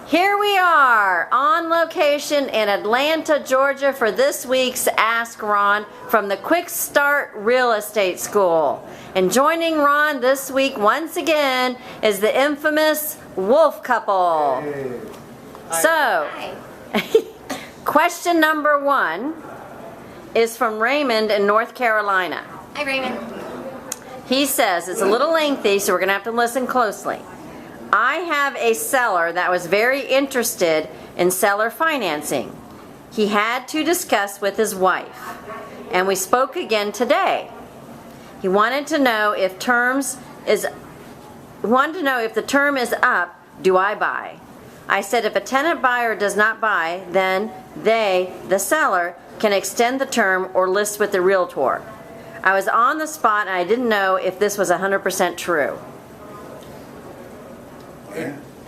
Here we are on location in Atlanta, Georgia for this week's Ask Ron from the Quick Start Real Estate School. And joining Ron this week once again is the infamous Wolf couple. Hey. So, question number 1 is from Raymond in North Carolina. Hi, Raymond. He says, it's a little lengthy, so we're going to have to listen closely. I have a seller that was very interested in seller financing. He had to discuss with his wife, and we spoke again today. He wanted to know if the term is up, do I buy? I said if a tenant buyer does not buy, then they, the seller, can extend the term or list with the realtor. I was on the spot and I didn't know if this was 100% true.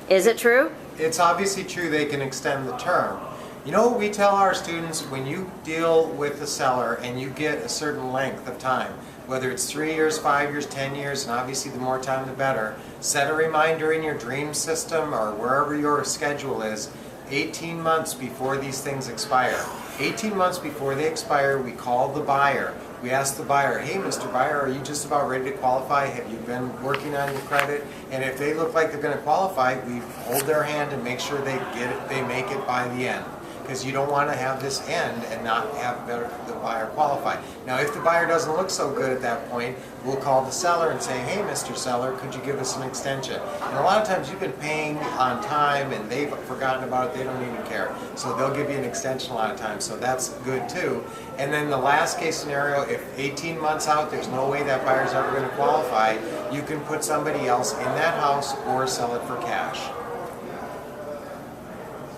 Is it true? It's obviously true they can extend the term. You know what we tell our students, when you deal with the seller and you get a certain length of time, whether it's 3 years, 5 years, 10 years, and obviously the more time the better, set a reminder in your dream system or wherever your schedule is, 18 months before these things expire. 18 months before they expire, we call the buyer. We ask the buyer, hey, Mr. Buyer, are you just about ready to qualify? Have you been working on your credit? And if they look like they're going to qualify, we hold their hand and make sure they get it, they make it by the end. Because you don't want to have this end and not have the buyer qualify. Now, if the buyer doesn't look so good at that point, we'll call the seller and say, hey, Mr. Seller, could you give us an extension? And a lot of times you've been paying on time and they've forgotten about it, they don't even care. So they'll give you an extension a lot of times, so that's good too. And then the last case scenario, if 18 months out there's no way that buyer's ever going to qualify, you can put somebody else in that house or sell it for cash.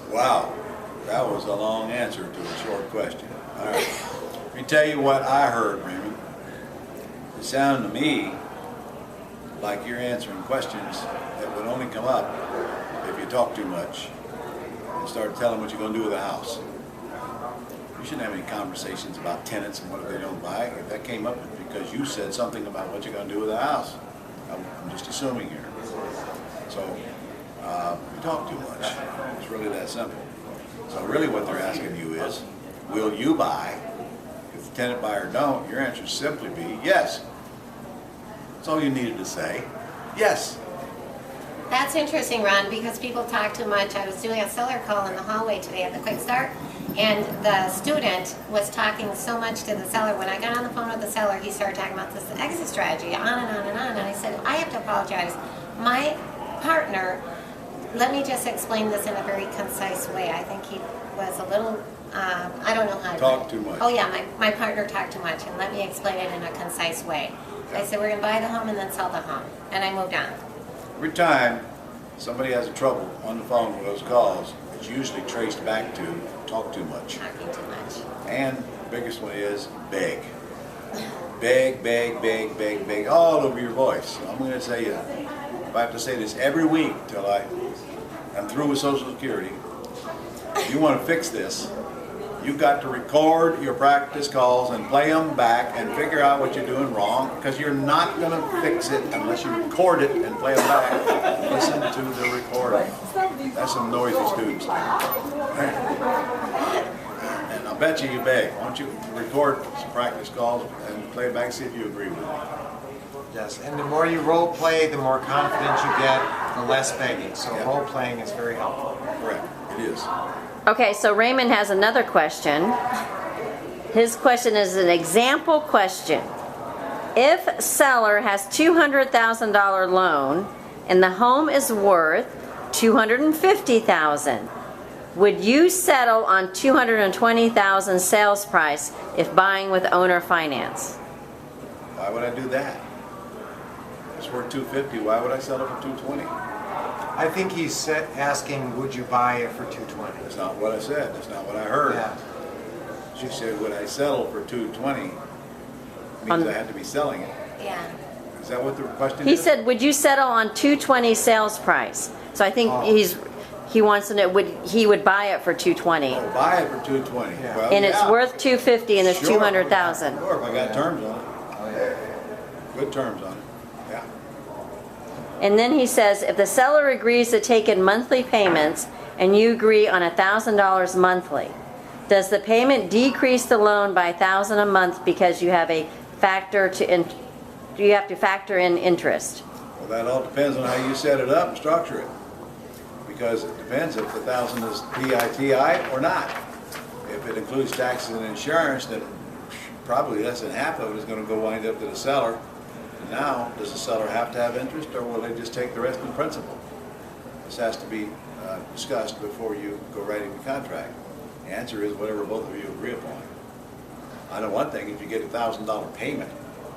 Wow. That was a long answer to a short question. All right. Let me tell you what I heard, Raymond. It sounded to me like you're answering questions that would only come up if you talk too much and start telling what you're going to do with the house. You shouldn't have any conversations about tenants and what they don't buy. If that came up, it's because you said something about what you're going to do with the house. I'm just assuming here. So, you talk too much. It's really that simple. So really what they're asking you is, will you buy? If the tenant buyer don't, your answer should simply be yes. That's all you needed to say. Yes. That's interesting, Ron, because people talk too much. I was doing a seller call in the hallway today at the Quick Start, and the student was talking so much to the seller. When I got on the phone with the seller, he started talking about this exit strategy, on and on and on. And I said, I have to apologize. My partner, let me just explain this in a very concise way. I think he was a little, I don't know how to talk too much. Oh yeah, my partner talked too much, and let me explain it in a concise way. I said, we're going to buy the home and then sell the home. And I moved on. Every time somebody has a trouble on the phone with those calls, it's usually traced back to talk too much. Talking too much. And the biggest one is beg. Beg, beg, beg, beg, beg, all over your voice. I'm going to say, if I have to say this every week till I'm through with Social Security, if you want to fix this, you've got to record your practice calls and play them back and figure out what you're doing wrong, because you're not going to fix it unless you record it and play them back. Listen to the recording. That's some noisy students. And I'll bet you beg. Why don't you record some practice calls and play it back, see if you agree with me. Yes, and the more you role play, the more confidence you get, the less begging. So role playing is very helpful. Correct, it is. Okay, so Raymond has another question. His question is an example question. If seller has $200,000 loan and the home is worth $250,000, would you settle on $220,000 sales price if buying with owner finance? Why would I do that? It's worth $250. Why would I sell it for $220? I think he's asking, would you buy it for $220? That's not what I said. That's not what I heard. Yeah. She said, would I settle for $220? Means I had to be selling it. Yeah. Is that what the question is? He said, would you settle on $220 sales price? So I think he wants to know, he would buy it for $220. Oh, buy it for $220. Yeah. Well, And it's worth $250 and there's Sure. $200,000. Sure, if I got terms on it. Oh, yeah. Good terms on it. Yeah. And then he says, if the seller agrees to take in monthly payments and you agree on $1,000 monthly, does the payment decrease the loan by $1,000 a month because you have a you have to factor in interest? Well, that all depends on how you set it up and structure it. Because it depends if the 1,000 is PITI or not. If it includes taxes and insurance, then probably less than half of it is going to go wind up to the seller. And now, does the seller have to have interest, or will they just take the rest in principal? This has to be discussed before you go writing the contract. The answer is whatever both of you agree upon. I know one thing, if you get a $1,000 payment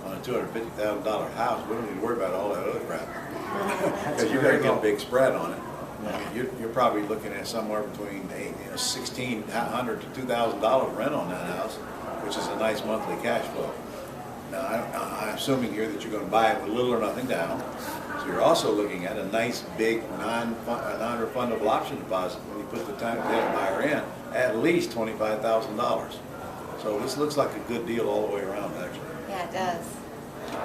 on a $250,000 house, we don't need to worry about all that other crap. Because you're going to get a big spread on it. You're probably looking at somewhere between $1,600 to $2,000 rent on that house, which is a nice monthly cash flow. Now, I'm assuming here that you're going to buy it with little or nothing down. So you're also looking at a nice big non-refundable option deposit when you put the time buyer in, at least $25,000. So this looks like a good deal all the way around, actually. Yeah, it does.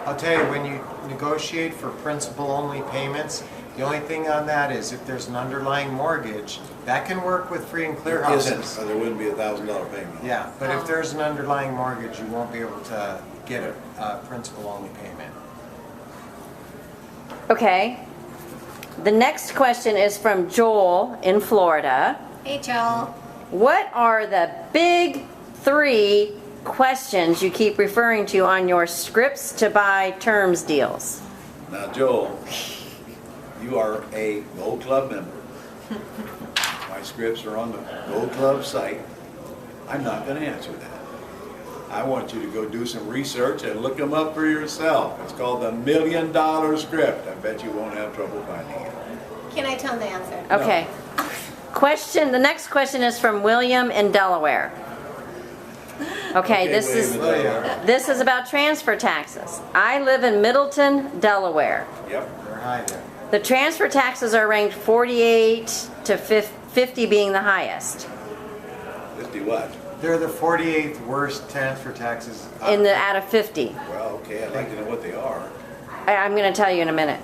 I'll tell you, when you negotiate for principal-only payments, the only thing on that is if there's an underlying mortgage, that can work with free and clear houses. There wouldn't be a $1,000 payment. Yeah, but if there's an underlying mortgage, you won't be able to get a principal-only payment. Okay. The next question is from Joel in Florida. Hey, Joel. What are the big 3 questions you keep referring to on your scripts to buy terms deals? Now, Joel, you are a Gold Club member. My scripts are on the Gold Club site. I'm not going to answer that. I want you to go do some research and look them up for yourself. It's called the $1 Million Script. I bet you won't have trouble finding it. Can I tell him the answer? Okay. The next question is from William in Delaware. Okay, this is about transfer taxes. I live in Middleton, Delaware. Yep. They're high there. The transfer taxes are ranked 48 to 50 being the highest. 50 what? They're the 48th worst transfer taxes. Out of 50. Well, okay, I'd like to know what they are. I'm going to tell you in a minute.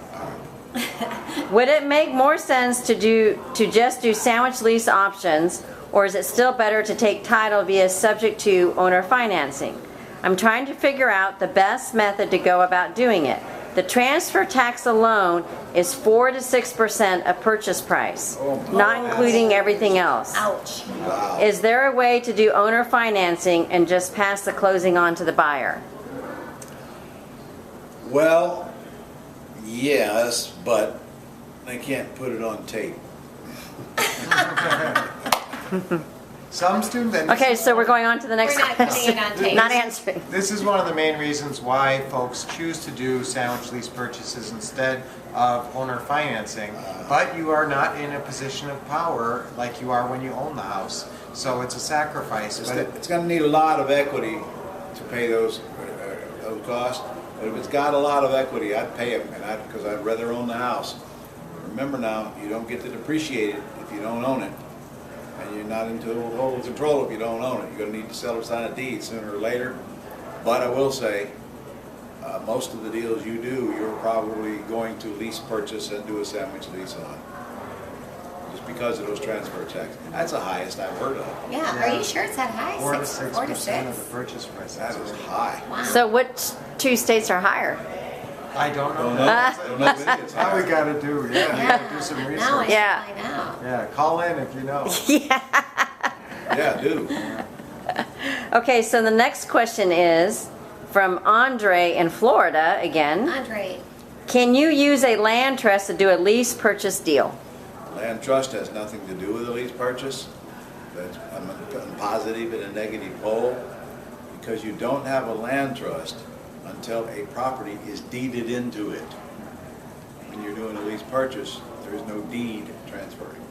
Would it make more sense to just do sandwich lease options, or is it still better to take title via subject to owner financing? I'm trying to figure out the best method to go about doing it. The transfer tax alone is 4 to 6% of purchase price, not including everything else. Ouch. Wow. Is there a way to do owner financing and just pass the closing on to the buyer? Well, yes, but they can't put it on tape. Some students. Okay, so we're going on to the next We're not putting question. it on tape. Not answering. This is one of the main reasons why folks choose to do sandwich lease purchases instead of owner financing. But you are not in a position of power like you are when you own the house. So it's a sacrifice. It's going to need a lot of equity to pay those costs. But if it's got a lot of equity, I'd pay them, because I'd rather own the house. Remember now, you don't get to depreciate it if you don't own it. And you're not in total control if you don't own it. You're going to need to sell or sign a deed sooner or later. But I will say, most of the deals you do, you're probably going to lease purchase and do a sandwich lease on. Just because of those transfer taxes. That's the highest I've heard of. Yeah, are you sure it's that high? 4 to 4 to 6% of 6? the purchase price. That is high. Wow. So which 2 states are higher? I don't know. Don't know if it's How higher. we got to do? Yeah, we got to do some Now I research. Yeah. find out. Yeah, call in if you know. Yeah, do. Okay, so the next question is from Andre in Florida again. Andre, Can you use a land trust to do a lease purchase deal? Land trust has nothing to do with a lease purchase. That's, I'm putting positive and a negative pole, because you don't have a land trust until a property is deeded into it. When you're doing a lease purchase, there is no deed transferring.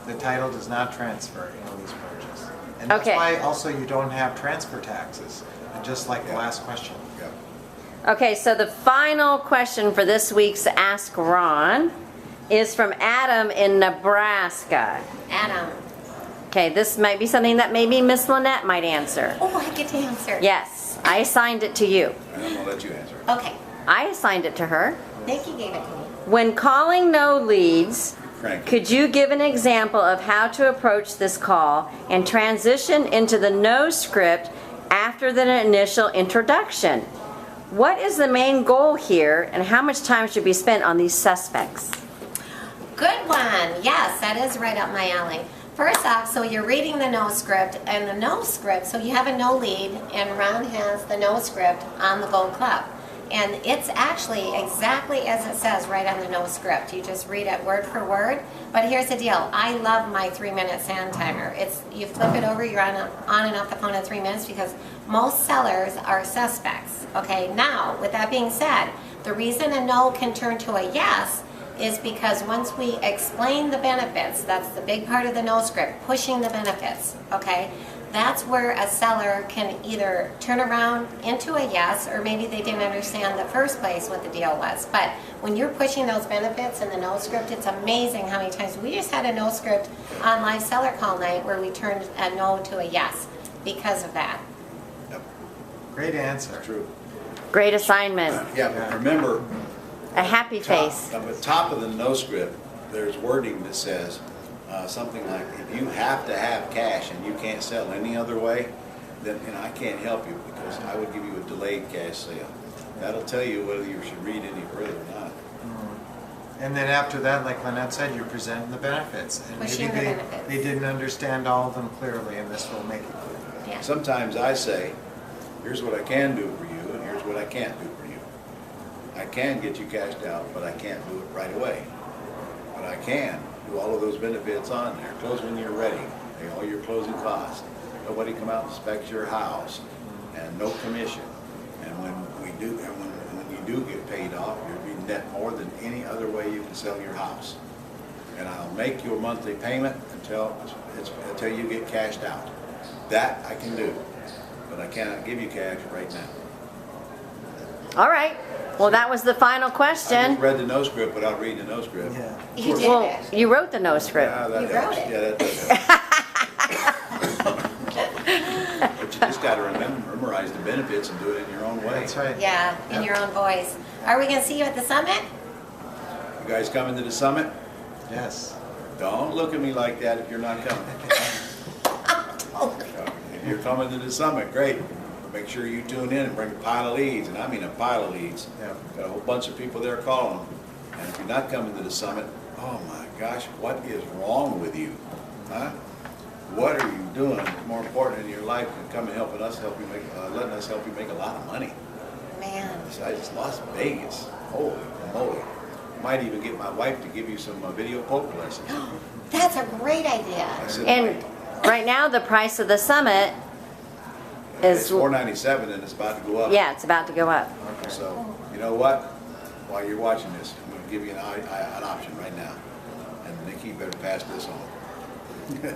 The title does not transfer in a lease purchase. And that's Okay. why also you don't have transfer taxes, just like the last question. Yeah. Okay, so the final question for this week's Ask Ron is from Adam in Nebraska. Adam. Okay, this might be something that maybe Miss Lynette might answer. Oh, I get to answer. Yes, I assigned it to you. And I'm going to let you answer. Okay. I assigned it to her. Nikki gave it to me. When calling no leads, Frankie. could you give an example of how to approach this call and transition into the no script after the initial introduction? What is the main goal here, and how much time should be spent on these suspects? Good one. Yes, that is right up my alley. First off, so you're reading the no script, and the no script, so you have a no lead, and Ron has the no script on the Gold Club. And it's actually exactly as it says right on the no script. You just read it word for word. But here's the deal. I love my 3-minute sound timer. You flip it over, you're on and off the phone in 3 minutes, because most sellers are suspects. Okay, now, with that being said, the reason a no can turn to a yes is because once we explain the benefits, that's the big part of the no script, pushing the benefits, okay? That's where a seller can either turn around into a yes, or maybe they didn't understand the first place what the deal was. But when you're pushing those benefits in the no script, it's amazing how many times we just had a no script on live seller call night where we turned a no to a yes because of that. Yep, Great answer. true. Great assignment. Yeah, but remember, A happy face. At the top of the no script, there's wording that says something like, if you have to have cash and you can't sell any other way, then I can't help you, because I would give you a delayed cash sale. That'll tell you whether you should read any further or not. And then after that, like Lynette said, you're presenting the benefits. And Pushing maybe the benefits. they didn't understand all of them clearly, and this will make it clear. Yeah. Sometimes I say, here's what I can do for you, and here's what I can't do for you. I can get you cashed out, but I can't do it right away. But I can do all of those benefits on there. Close when you're ready. Pay all your closing costs. Nobody come out and inspect your house, and no commission. And when you do get paid off, you'll be net more than any other way you can sell your house. And I'll make your monthly payment until you get cashed out. That I can do, but I cannot give you cash right now. All right. Well, that was the final I question. just read the no script without reading the no script. Yeah. You did Well, it. you wrote the no script. Yeah, that You helps. wrote it. Yeah, that does help. But you just got to memorize the benefits and do it in your own way. That's right. Yeah, in your own voice. Are we going to see you at the summit? You guys coming to the summit? Yes. Don't look at me like that if you're not coming. If you're coming to the summit, great. Make sure you tune in and bring a pile of leads, and I mean a pile of leads. Yeah. Got a whole bunch of people there calling them. And if you're not coming to the summit, oh my gosh, what is wrong with you? Huh? What are you doing more important in your life than coming helping us letting us help you make a lot of money? Man. Besides, it's Las Vegas. Holy moly. Might even get my wife to give you some video poker lessons. That's a great idea. I said, And "Might." right now, the price of the summit It's is, $497 and it's about to go up. yeah, it's about to go up. So, you know what? While you're watching this, I'm going to give you an option right now. And Nikki, you better pass this on. Okay.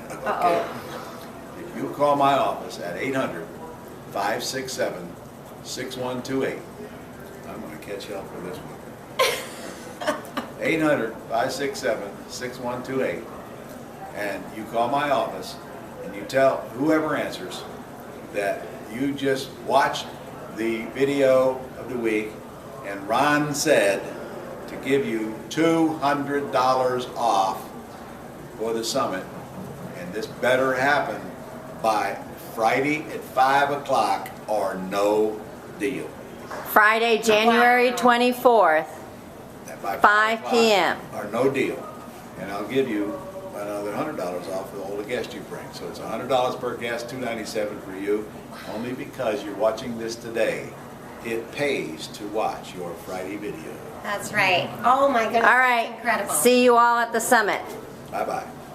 If you call my office at 800-567-6128, I'm going to catch you up for this one. 800-567-6128. And you call my office and you tell whoever answers that you just watched the video of the week and Ron said to give you $200 off for the summit, and this better happen by Friday at 5 o'clock or no deal. Friday, January 24th, By 5 o'clock p.m. Or no deal. And I'll give you another $100 off for all the guests you bring. So it's $100 per guest, $297 for you, only because you're watching this today. It pays to watch your Friday video. That's right. Oh my goodness. All right. That's incredible. See you all at the summit. Bye-bye.